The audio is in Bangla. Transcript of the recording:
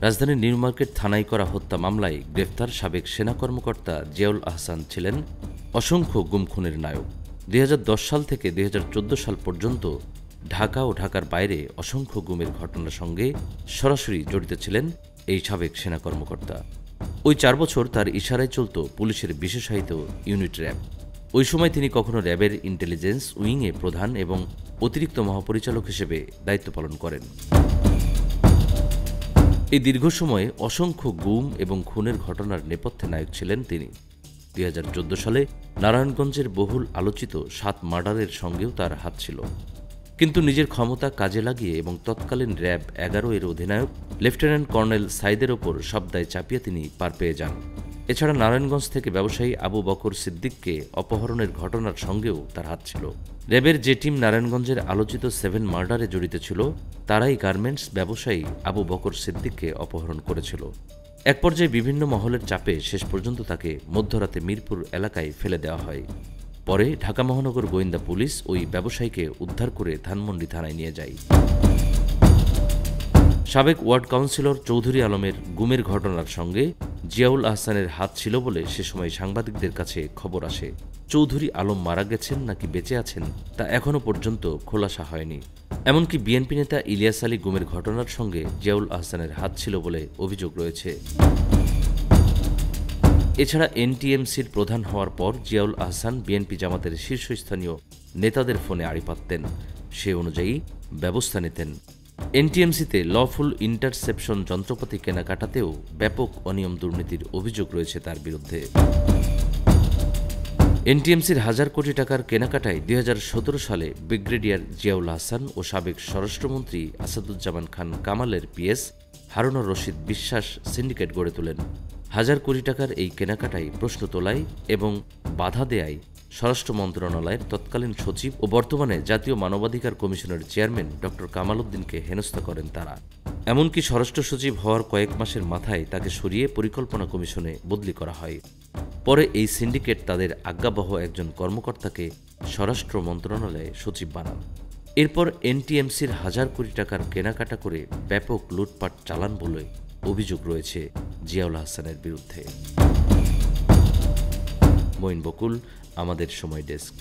রাজধানীর নিউ মার্কেট থানায় করা হত্যা মামলায় গ্রেফতার সাবেক সেনা কর্মকর্তা জিয়াউল আহসান ছিলেন অসংখ্য গুম খুনের নায়ক। ২০১০ সাল থেকে ২০১৪ সাল পর্যন্ত ঢাকা ও ঢাকার বাইরে অসংখ্য গুমের ঘটনার সঙ্গে সরাসরি জড়িত ছিলেন এই সাবেক সেনা কর্মকর্তা। ওই ৪ বছর তার ইশারায় চলত পুলিশের বিশেষায়িত ইউনিট র্যাব। ওই সময় তিনি কখনো র্যাবের ইন্টেলিজেন্স উইংয়ে প্রধান এবং অতিরিক্ত মহাপরিচালক হিসেবে দায়িত্ব পালন করেন। এই দীর্ঘ সময়ে অসংখ্য গুম এবং খুনের ঘটনার নেপথ্যে নায়ক ছিলেন তিনি। ২০১৪ সালে নারায়ণগঞ্জের বহুল আলোচিত ৭ মার্ডারের সঙ্গেও তার হাত ছিল। কিন্তু নিজের ক্ষমতা কাজে লাগিয়ে এবং তৎকালীন র্যাব ১১ এর অধিনায়ক লেফটেন্যান্ট কর্নেল সাইদের ওপর সব দায় চাপিয়ে তিনি পার পেয়ে যান। এছাড়া নারায়ণগঞ্জ থেকে ব্যবসায়ী আবু বকর সিদ্দিককে অপহরণের ঘটনার সঙ্গেও তার হাত ছিল। র্যাবের যে টিম নারায়ণগঞ্জের আলোচিত 7 মার্ডারে জড়িত ছিল, তারাই গার্মেন্টস ব্যবসায়ী আবু বকর সিদ্দিককে অপহরণ করেছিল। এক পর্যায়ে বিভিন্ন মহলের চাপে শেষ পর্যন্ত তাকে মধ্যরাতে মিরপুর এলাকায় ফেলে দেওয়া হয়। পরে ঢাকা মহানগর গোয়েন্দা পুলিশ ওই ব্যবসায়ীকে উদ্ধার করে ধানমন্ডি থানায় নিয়ে যায়। সাবেক ওয়ার্ড কাউন্সিলর চৌধুরী আলমের গুমের ঘটনার সঙ্গে জিয়াউল আহসানের হাত ছিল বলে সে সময় সাংবাদিকদের কাছে খবর আসে। চৌধুরী আলম মারা গেছেন নাকি বেঁচে আছেন তা এখনও পর্যন্ত খোলাসা হয়নি। এমনকি বিএনপি নেতা ইলিয়াস আলী গুমের ঘটনার সঙ্গে জিয়াউল আহসানের হাত ছিল বলে অভিযোগ রয়েছে। এছাড়া এনটিএমসির প্রধান হওয়ার পর জিয়াউল আহসান বিএনপি জামাতের শীর্ষস্থানীয় নেতাদের ফোনে আড়ি পাততেন, সে অনুযায়ী ব্যবস্থা নিতেন। এনটিএমসিতে লফুল ইন্টারসেপশন যন্ত্রপাতি কেনাকাটাতেও ব্যাপক অনিয়ম দুর্নীতির অভিযোগ রয়েছে তার বিরুদ্ধে। এনটিএমসির ১,০০০ কোটি টাকার কেনাকাটায় ২০১৭ সালে ব্রিগেডিয়ার জিয়াউল আহসান ও সাবেক স্বরাষ্ট্রমন্ত্রী আসাদুজ্জামান খান কামালের পিএস হারুনুর রশিদ বিশ্বাস সিন্ডিকেট গড়ে তোলেন। ১,০০০ কোটি টাকার এই কেনাকাটায় প্রশ্ন তোলায় এবং বাধা দেয়ায় স্বরাষ্ট্র মন্ত্রণালয়ের তৎকালীন সচিব ও বর্তমানে জাতীয় মানবাধিকার কমিশনের চেয়ারম্যান ড কামাল উদ্দিনকে হেনস্থা করেন তারা। এমনকি স্বরাষ্ট্র সচিব হওয়ার কয়েক মাসের মাথায় তাকে সরিয়ে পরিকল্পনা কমিশনে বদলি করা হয়। পরে এই সিন্ডিকেট তাদের আজ্ঞাবহ একজন কর্মকর্তাকে স্বরাষ্ট্র মন্ত্রণালয়ে সচিব বানান। এরপর এনটিএমসির ১,০০০ কোটি টাকার কেনাকাটা করে ব্যাপক লুটপাট চালান বলে অভিযোগ রয়েছে জিয়াউল আহসানের বিরুদ্ধে। মঈন বকুল, আমাদের সময় ডেস্ক।